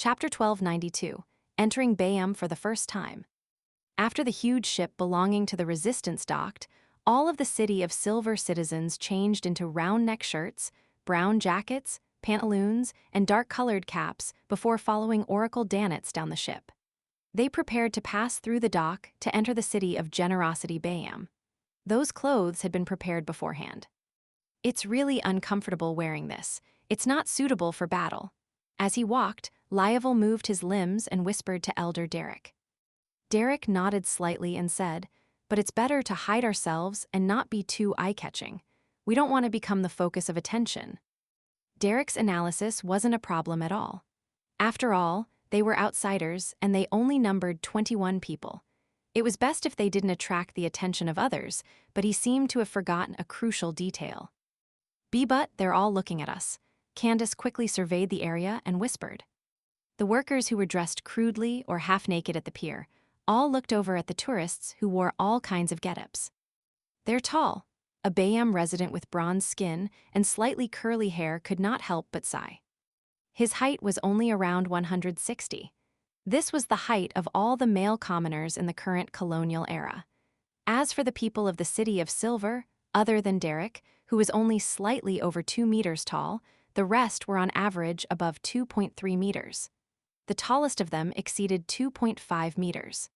Chapter 1292, Entering Bayam for the First Time. After the huge ship belonging to the Resistance docked, all of the City of Silver citizens changed into round-neck shirts, brown jackets, pantaloons, and dark-colored caps before following Oracle Danitz down the ship. They prepared to pass through the dock to enter the city of Generosity Bayam. Those clothes had been prepared beforehand. It's really uncomfortable wearing this. It's not suitable for battle. As he walked, Lievel moved his limbs and whispered to Elder Derek. Derek nodded slightly and said, "But it's better to hide ourselves and not be too eye-catching. We don't want to become the focus of attention." Derek's analysis wasn't a problem at all. After all, they were outsiders and they only numbered 21 people. It was best if they didn't attract the attention of others, but he seemed to have forgotten a crucial detail. "But they're all looking at us." Candace quickly surveyed the area and whispered. The workers who were dressed crudely or half-naked at the pier all looked over at the tourists who wore all kinds of get-ups. "They're tall." A Bayam resident with bronze skin and slightly curly hair could not help but sigh. His height was only around 160. This was the height of all the male commoners in the current colonial era. As for the people of the City of Silver, other than Derek, who was only slightly over 2 meters tall, the rest were on average above 2.3 meters. The tallest of them exceeded 2.5 meters.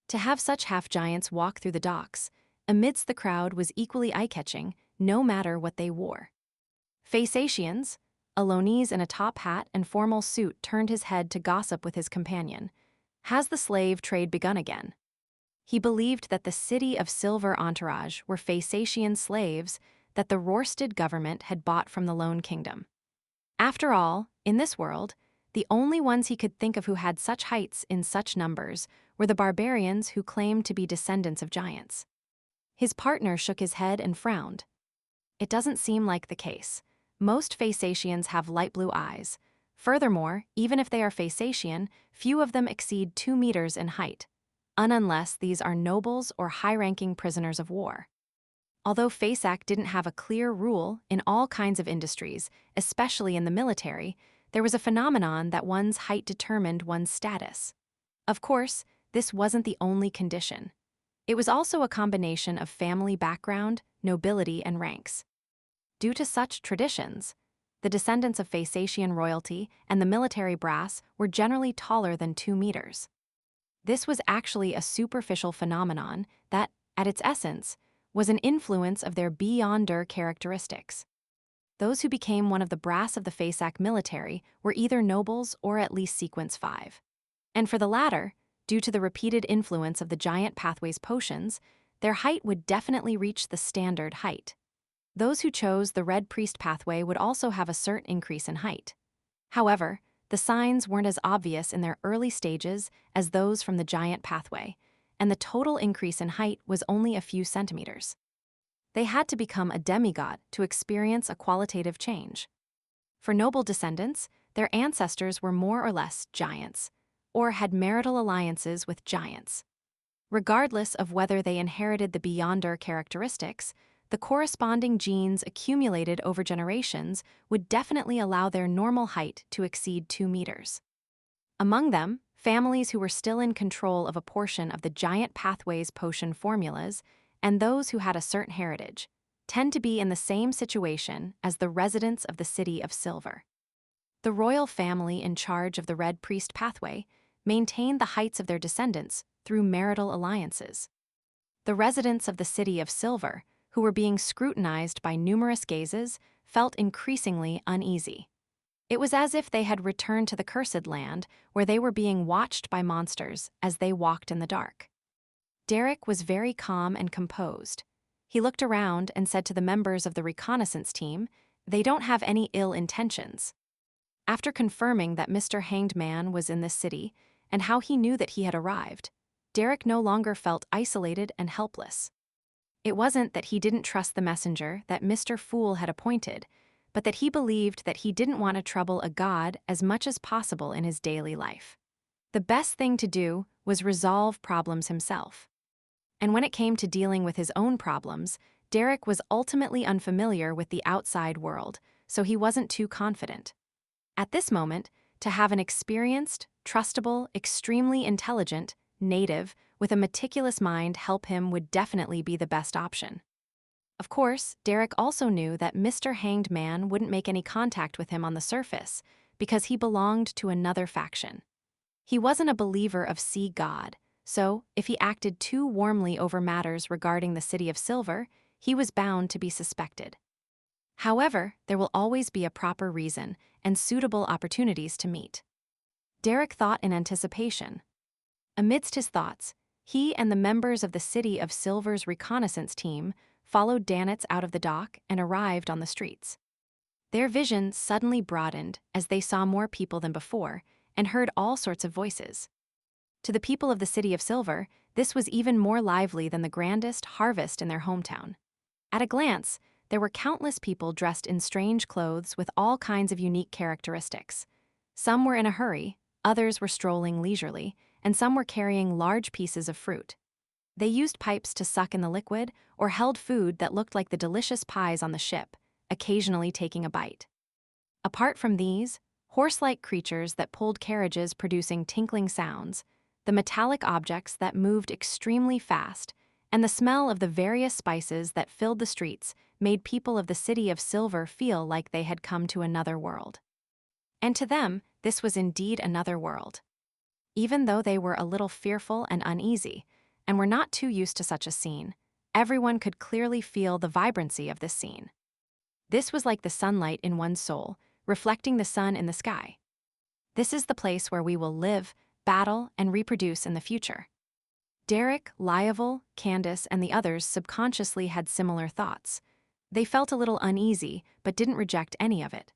To have such half-giants walk through the docks, amidst the crowd was equally eye-catching, no matter what they wore. Faceatians, a Lonese in a top hat and formal suit turned his head to gossip with his companion. Has the slave trade begun again? He believed that the City of Silver entourage were Faceatian slaves that the Rorsted government had bought from the Lone Kingdom. After all, in this world, the only ones he could think of who had such heights in such numbers were the barbarians who claimed to be descendants of giants. His partner shook his head and frowned. It doesn't seem like the case. Most Faceatians have light blue eyes. Furthermore, even if they are Faceatian, few of them exceed 2 meters in height, unless these are nobles or high-ranking prisoners of war. Although Faceac didn't have a clear rule in all kinds of industries, especially in the military, there was a phenomenon that one's height determined one's status. Of course, this wasn't the only condition. It was also a combination of family background, nobility, and ranks. Due to such traditions, the descendants of Faceatian royalty and the military brass were generally taller than 2 meters. This was actually a superficial phenomenon that, at its essence, was an influence of their beyonder characteristics. Those who became one of the brass of the Faceac military were either nobles or at least Sequence 5. And for the latter, due to the repeated influence of the giant pathways potions, their height would definitely reach the standard height. Those who chose the Red Priest pathway would also have a certain increase in height. However, the signs weren't as obvious in their early stages as those from the giant pathway, and the total increase in height was only a few centimeters. They had to become a demigod to experience a qualitative change. For noble descendants, their ancestors were more or less giants, or had marital alliances with giants. Regardless of whether they inherited the beyonder characteristics, the corresponding genes accumulated over generations would definitely allow their normal height to exceed 2 meters. Among them, families who were still in control of a portion of the giant pathways potion formulas and those who had a certain heritage tend to be in the same situation as the residents of the City of Silver. The royal family in charge of the Red Priest pathway maintained the heights of their descendants through marital alliances. The residents of the City of Silver, who were being scrutinized by numerous gazes, felt increasingly uneasy. It was as if they had returned to the Cursed Land, where they were being watched by monsters as they walked in the dark. Derek was very calm and composed. He looked around and said to the members of the reconnaissance team, "They don't have any ill intentions." After confirming that Mr. Hanged Man was in this city and how he knew that he had arrived, Derek no longer felt isolated and helpless. It wasn't that he didn't trust the messenger that Mr. Fool had appointed, but that he believed that he didn't want to trouble a god as much as possible in his daily life. The best thing to do was resolve problems himself. And when it came to dealing with his own problems, Derek was ultimately unfamiliar with the outside world, so he wasn't too confident. At this moment, to have an experienced, trustable, extremely intelligent, native, with a meticulous mind help him would definitely be the best option. Of course, Derek also knew that Mr. Hanged Man wouldn't make any contact with him on the surface, because he belonged to another faction. He wasn't a believer of Sea God, so if he acted too warmly over matters regarding the City of Silver, he was bound to be suspected. However, there will always be a proper reason and suitable opportunities to meet. Derek thought in anticipation. Amidst his thoughts, he and the members of the City of Silver's reconnaissance team followed Danitz out of the dock and arrived on the streets. Their vision suddenly broadened as they saw more people than before and heard all sorts of voices. To the people of the City of Silver, this was even more lively than the grandest harvest in their hometown. At a glance, there were countless people dressed in strange clothes with all kinds of unique characteristics. Some were in a hurry, others were strolling leisurely, and some were carrying large pieces of fruit. They used pipes to suck in the liquid or held food that looked like the delicious pies on the ship, occasionally taking a bite. Apart from these, horse-like creatures that pulled carriages producing tinkling sounds, the metallic objects that moved extremely fast, and the smell of the various spices that filled the streets made people of the City of Silver feel like they had come to another world. And to them, this was indeed another world. Even though they were a little fearful and uneasy, and were not too used to such a scene, everyone could clearly feel the vibrancy of this scene. This was like the sunlight in one's soul, reflecting the sun in the sky. This is the place where we will live, battle, and reproduce in the future. Derek, Lioval, Candace, and the others subconsciously had similar thoughts. They felt a little uneasy, but didn't reject any of it.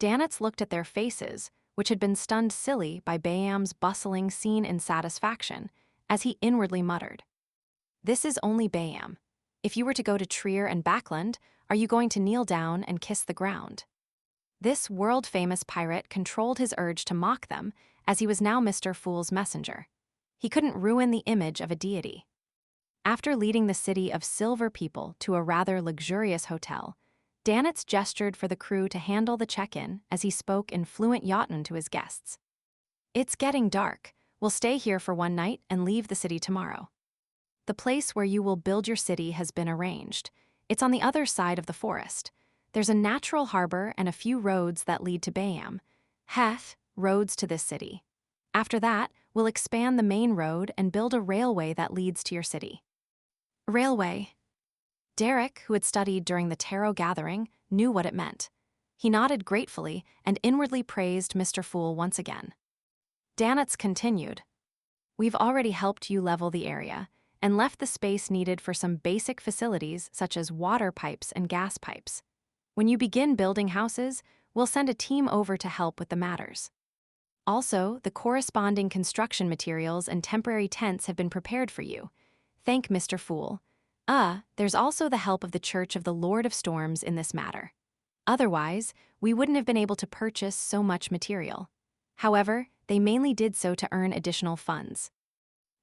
Danitz looked at their faces, which had been stunned silly by Bayam's bustling scene in satisfaction, as he inwardly muttered. This is only Bayam. If you were to go to Trier and Backland, are you going to kneel down and kiss the ground? This world-famous pirate controlled his urge to mock them, as he was now Mr. Fool's messenger. He couldn't ruin the image of a deity. After leading the City of Silver people to a rather luxurious hotel, Danitz gestured for the crew to handle the check-in as he spoke in fluent Jotun to his guests. It's getting dark. We'll stay here for one night and leave the city tomorrow. The place where you will build your city has been arranged. It's on the other side of the forest. There's a natural harbor and a few roads that lead to Bayam. Roads to this city. After that, we'll expand the main road and build a railway that leads to your city. Railway. Derek, who had studied during the tarot gathering, knew what it meant. He nodded gratefully and inwardly praised Mr. Fool once again. Danitz continued. We've already helped you level the area and left the space needed for some basic facilities such as water pipes and gas pipes. When you begin building houses, we'll send a team over to help with the matters. Also, the corresponding construction materials and temporary tents have been prepared for you. Thank Mr. Fool. There's also the help of the Church of the Lord of Storms in this matter. Otherwise, we wouldn't have been able to purchase so much material. However, they mainly did so to earn additional funds.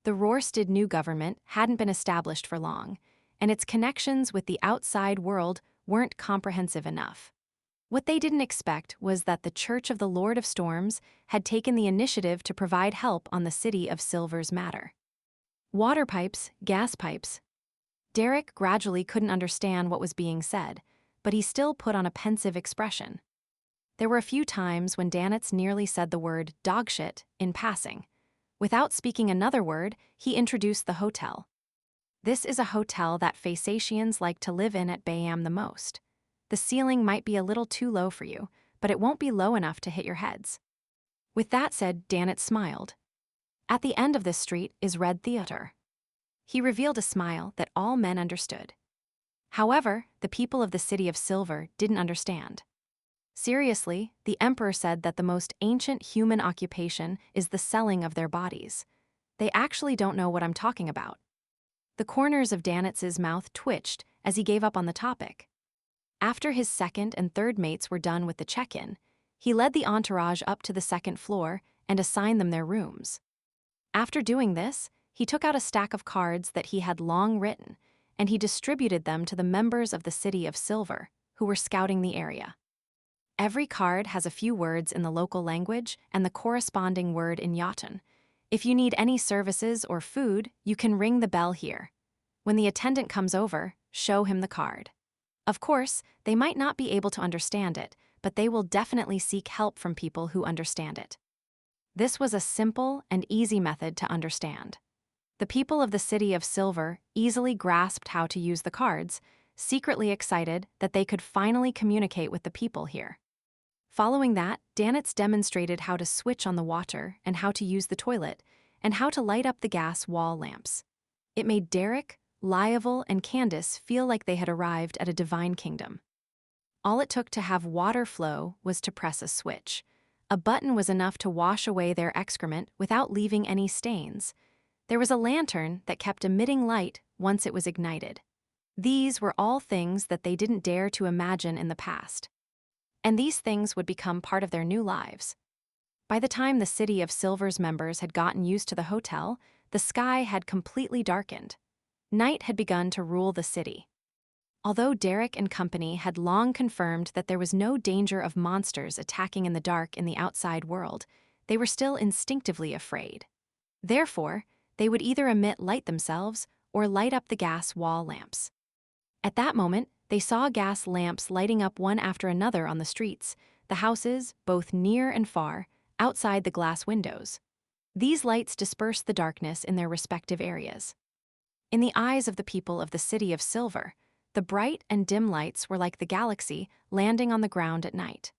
The Rorsted new government hadn't been established for long, and its connections with the outside world weren't comprehensive enough. What they didn't expect was that the Church of the Lord of Storms had taken the initiative to provide help on the City of Silver's matter. Water pipes, gas pipes. Derek gradually couldn't understand what was being said, but he still put on a pensive expression. There were a few times when Danitz nearly said the word dogshit in passing. Without speaking another word, he introduced the hotel. This is a hotel that Phasacians like to live in at Bayam the most. The ceiling might be a little too low for you, but it won't be low enough to hit your heads. With that said, Danitz smiled. At the end of this street is Red Theater. He revealed a smile that all men understood. However, the people of the City of Silver didn't understand. Seriously, the Emperor said that the most ancient human occupation is the selling of their bodies. They actually don't know what I'm talking about. The corners of Danitz's mouth twitched as he gave up on the topic. After his second and third mates were done with the check-in, he led the entourage up to the second floor and assigned them their rooms. After doing this, he took out a stack of cards that he had long written, and he distributed them to the members of the City of Silver, who were scouting the area. Every card has a few words in the local language and the corresponding word in Jotun. If you need any services or food, you can ring the bell here. When the attendant comes over, show him the card. Of course, they might not be able to understand it, but they will definitely seek help from people who understand it. This was a simple and easy method to understand. The people of the City of Silver easily grasped how to use the cards, secretly excited that they could finally communicate with the people here. Following that, Danitz demonstrated how to switch on the water and how to use the toilet, and how to light up the gas wall lamps. It made Derek, Liovel, and Candace feel like they had arrived at a divine kingdom. All it took to have water flow was to press a switch. A button was enough to wash away their excrement without leaving any stains. There was a lantern that kept emitting light once it was ignited. These were all things that they didn't dare to imagine in the past. And these things would become part of their new lives. By the time the City of Silver's members had gotten used to the hotel, the sky had completely darkened. Night had begun to rule the city. Although Derek and company had long confirmed that there was no danger of monsters attacking in the dark in the outside world, they were still instinctively afraid. Therefore, they would either emit light themselves or light up the gas wall lamps. At that moment, they saw gas lamps lighting up one after another on the streets, the houses, both near and far, outside the glass windows. These lights dispersed the darkness in their respective areas. In the eyes of the people of the City of Silver, the bright and dim lights were like the galaxy landing on the ground at night.